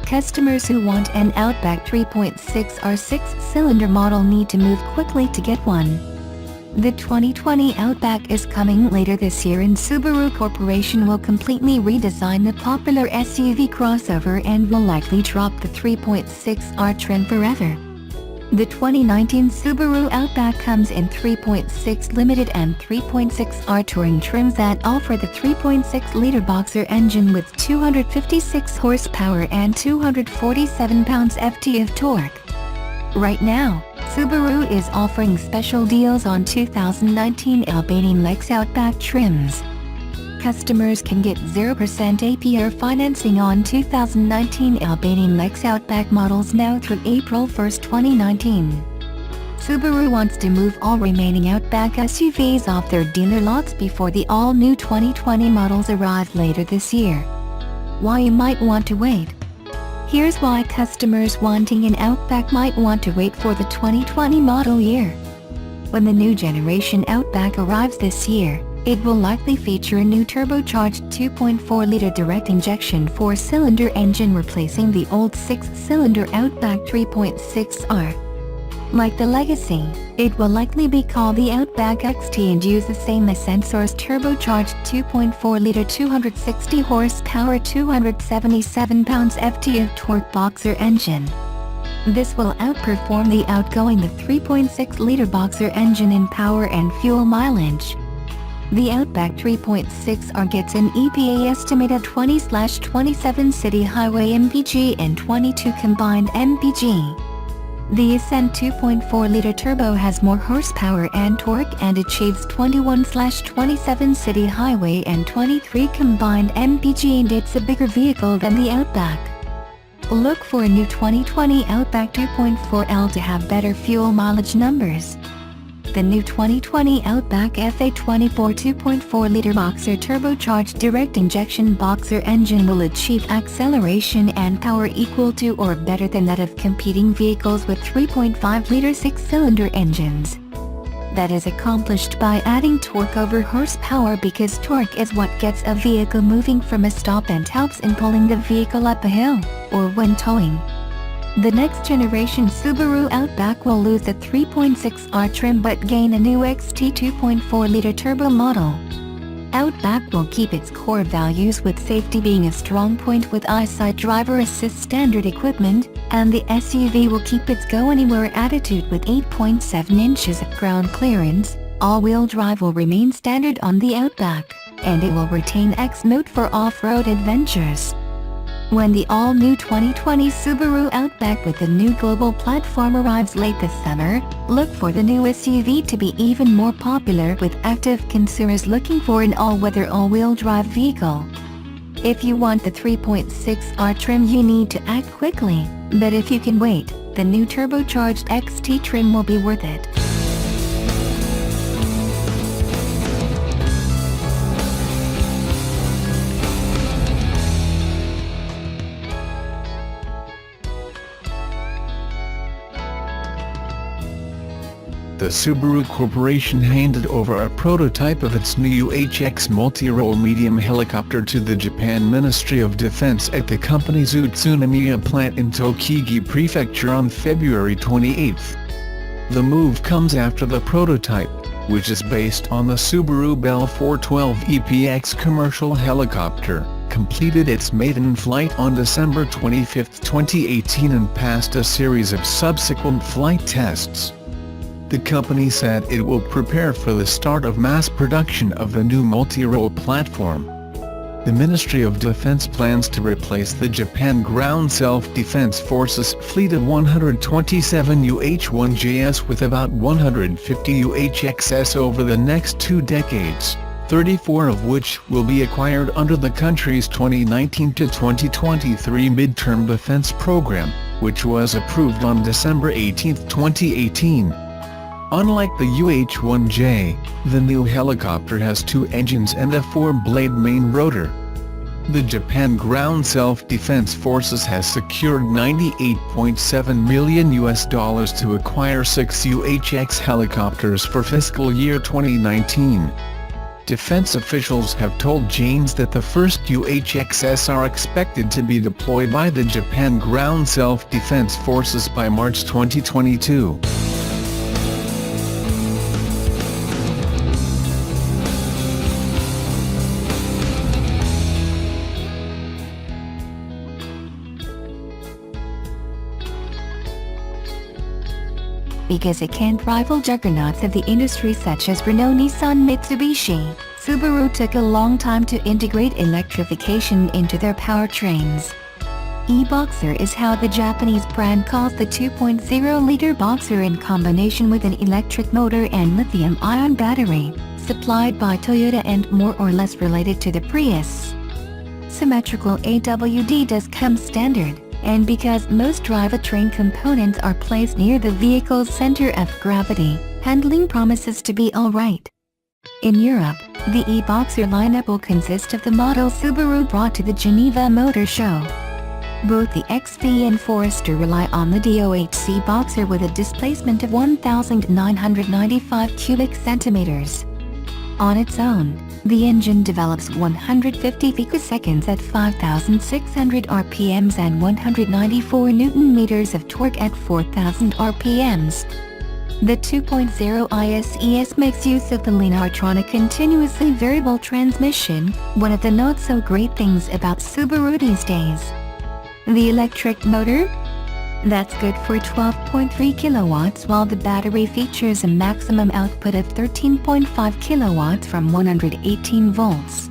Customers who want an Outback 3.6R six-cylinder model need to move quickly to get one. The 2020 Outback is coming later this year, and Subaru Corporation will completely redesign the popular SUV crossover and will likely drop the 3.6R trim forever. The 2019 Subaru Outback comes in 3.6 Limited and 3.6R Touring trims that offer the 3.6-liter boxer engine with 256 horsepower and 247 pounds-ft of torque. Right now, Subaru is offering special deals on 2019 Albanian Lex Outback trims. Customers can get 0% APR financing on 2019 Albanian Lex Outback models now through April 1, 2019. Subaru wants to move all remaining Outback SUVs off their dealer lots before the all-new 2020 models arrive later this year. Why you might want to wait? Here's why customers wanting an Outback might want to wait for the 2020 model year. When the new generation Outback arrives this year, it will likely feature a new turbocharged 2.4-liter direct injection 4-cylinder engine replacing the old 6-cylinder Outback 3.6R. Like the Legacy, it will likely be called the Outback XT and use the same Ascensor's turbocharged 2.4-liter 260 horsepower 277 pounds-ft of torque boxer engine. This will outperform the outgoing 3.6-liter boxer engine in power and fuel mileage. The Outback 3.6R gets an EPA estimate of 20/27 city highway mpg and 22 combined mpg. The Ascent 2.4-liter turbo has more horsepower and torque and achieves 21/27 city highway and 23 combined mpg, and it's a bigger vehicle than the Outback. Look for a new 2020 Outback 2.4L to have better fuel mileage numbers. The new 2020 Outback FA24 2.4-liter boxer turbocharged direct injection boxer engine will achieve acceleration and power equal to or better than that of competing vehicles with 3.5-liter 6-cylinder engines. That is accomplished by adding torque over horsepower, because torque is what gets a vehicle moving from a stop and helps in pulling the vehicle up a hill, or when towing. The next generation Subaru Outback will lose the 3.6R trim but gain a new XT 2.4-liter turbo model. Outback will keep its core values, with safety being a strong point with eyesight driver assist standard equipment, and the SUV will keep its go-anywhere attitude with 8.7 inches of ground clearance. All-wheel drive will remain standard on the Outback, and it will retain X mode for off-road adventures. When the all-new 2020 Subaru Outback with the new global platform arrives late this summer, look for the new SUV to be even more popular, with active consumers looking for an all-weather all-wheel drive vehicle. If you want the 3.6R trim, you need to act quickly, but if you can wait, the new turbocharged XT trim will be worth it. The Subaru Corporation handed over a prototype of its new UHX multi-role medium helicopter to the Japan Ministry of Defense at the company's Utsunomiya plant in Tochigi Prefecture on February 28. The move comes after the prototype, which is based on the Subaru Bell 412 EPX commercial helicopter, completed its maiden flight on December 25, 2018 and passed a series of subsequent flight tests. The company said it will prepare for the start of mass production of the new multi-role platform. The Ministry of Defense plans to replace the Japan Ground Self-Defense Forces fleet of 127 UH-1JS with about 150 UHXS over the next 2 decades, 34 of which will be acquired under the country's 2019 to 2023 midterm defense program, which was approved on December 18, 2018. Unlike the UH-1J, the new helicopter has 2 engines and a 4-blade main rotor. The Japan Ground Self-Defense Forces has secured $98.7 million to acquire 6 UHX helicopters for fiscal year 2019. Defense officials have told Janes that the first UHXs are expected to be deployed by the Japan Ground Self-Defense Forces by March 2022. Because it can't rival juggernauts of the industry such as Renault, Nissan, Mitsubishi, Subaru took a long time to integrate electrification into their powertrains. E-Boxer is how the Japanese brand calls the 2.0-liter Boxer in combination with an electric motor and lithium-ion battery, supplied by Toyota and more or less related to the Prius. Symmetrical AWD does come standard, and because most drivetrain components are placed near the vehicle's center of gravity, handling promises to be alright. In Europe, the e-Boxer lineup will consist of the model Subaru brought to the Geneva Motor Show. Both the XV and Forester rely on the DOHC Boxer with a displacement of 1,995 cubic centimeters. On its own, the engine develops 150 picoseconds at 5,600 RPMs and 194 Nm of torque at 4,000 RPMs. The 2.0 ISES makes use of the Lineartronic continuously variable transmission, one of the not-so-great things about Subaru these days. The electric motor? That's good for 12.3 kilowatts, while the battery features a maximum output of 13.5 kilowatts from 118 volts.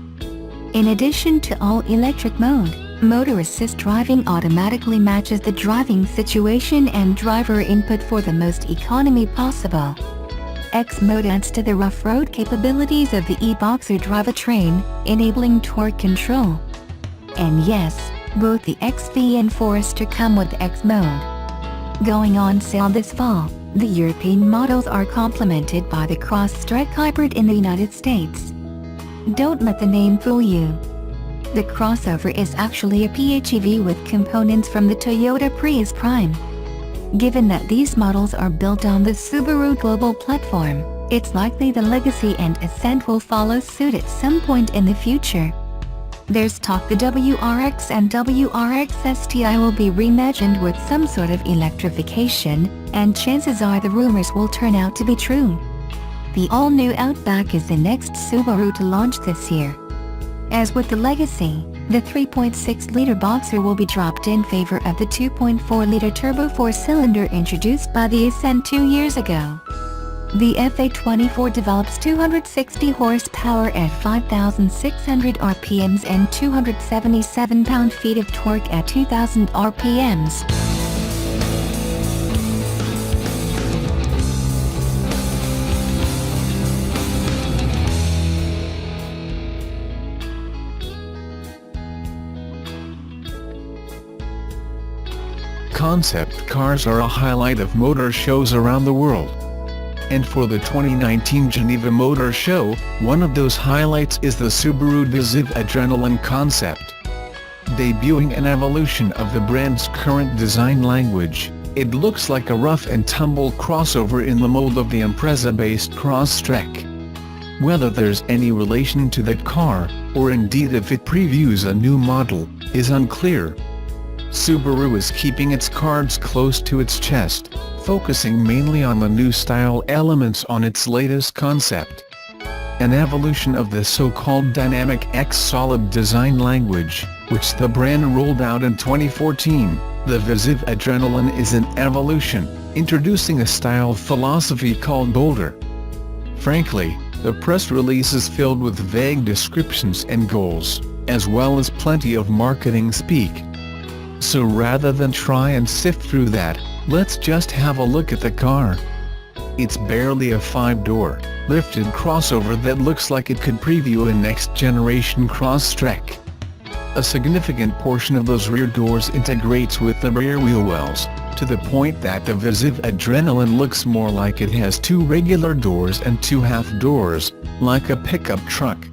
In addition to all-electric mode, motor assist driving automatically matches the driving situation and driver input for the most economy possible. X mode adds to the rough road capabilities of the e-Boxer drivetrain, enabling torque control. And yes, both the XV and Forester come with X mode. Going on sale this fall, the European models are complemented by the Cross-Strike Hybrid in the United States. Don't let the name fool you. The crossover is actually a PHEV with components from the Toyota Prius Prime. Given that these models are built on the Subaru global platform, it's likely the Legacy and Ascent will follow suit at some point in the future. There's talk the WRX and WRX STI will be reimagined with some sort of electrification, and chances are the rumors will turn out to be true. The all-new Outback is the next Subaru to launch this year. As with the Legacy, the 3.6-liter Boxer will be dropped in favor of the 2.4-liter turbo four-cylinder introduced by the Ascent 2 years ago. The FA24 develops 260 horsepower at 5,600 RPMs and 277 pound-feet of torque at 2,000 RPMs. Concept cars are a highlight of motor shows around the world. And for the 2019 Geneva Motor Show, one of those highlights is the Subaru Viziv Adrenaline concept. Debuting an evolution of the brand's current design language, it looks like a rough-and-tumble crossover in the mold of the Impreza-based Crosstrek. Whether there's any relation to that car, or indeed if it previews a new model, is unclear. Subaru is keeping its cards close to its chest, focusing mainly on the new style elements on its latest concept. An evolution of the so-called Dynamic X solid design language, which the brand rolled out in 2014, the Viziv Adrenaline is an evolution, introducing a style philosophy called bolder. Frankly, the press release is filled with vague descriptions and goals, as well as plenty of marketing speak. So rather than try and sift through that, let's just have a look at the car. It's barely a 5-door, lifted crossover that looks like it could preview a next-generation Crosstrek. A significant portion of those rear doors integrates with the rear wheel wells, to the point that the Viziv Adrenaline looks more like it has 2 regular doors and 2 half doors, like a pickup truck.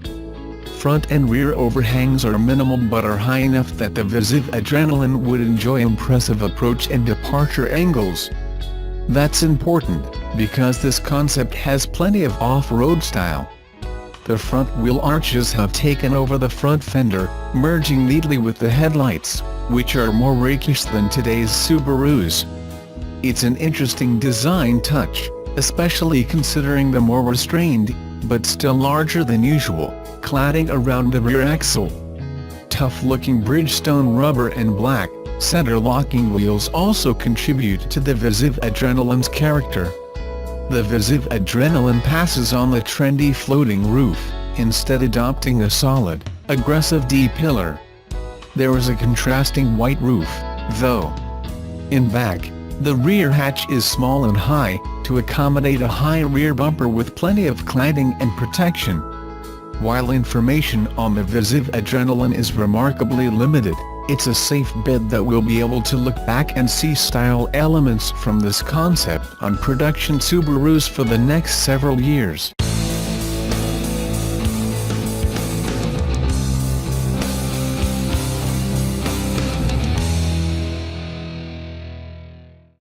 Front and rear overhangs are minimal but are high enough that the Viziv Adrenaline would enjoy impressive approach and departure angles. That's important, because this concept has plenty of off-road style. The front wheel arches have taken over the front fender, merging neatly with the headlights, which are more rakish than today's Subarus. It's an interesting design touch, especially considering the more restrained, but still larger than usual, cladding around the rear axle. Tough-looking Bridgestone rubber and black, center-locking wheels also contribute to the Viziv Adrenaline's character. The Viziv Adrenaline passes on the trendy floating roof, instead adopting a solid, aggressive D-pillar. There is a contrasting white roof, though. In back, the rear hatch is small and high, to accommodate a high rear bumper with plenty of cladding and protection. While information on the Viziv Adrenaline is remarkably limited, it's a safe bet that we'll be able to look back and see style elements from this concept on production Subarus for the next several years.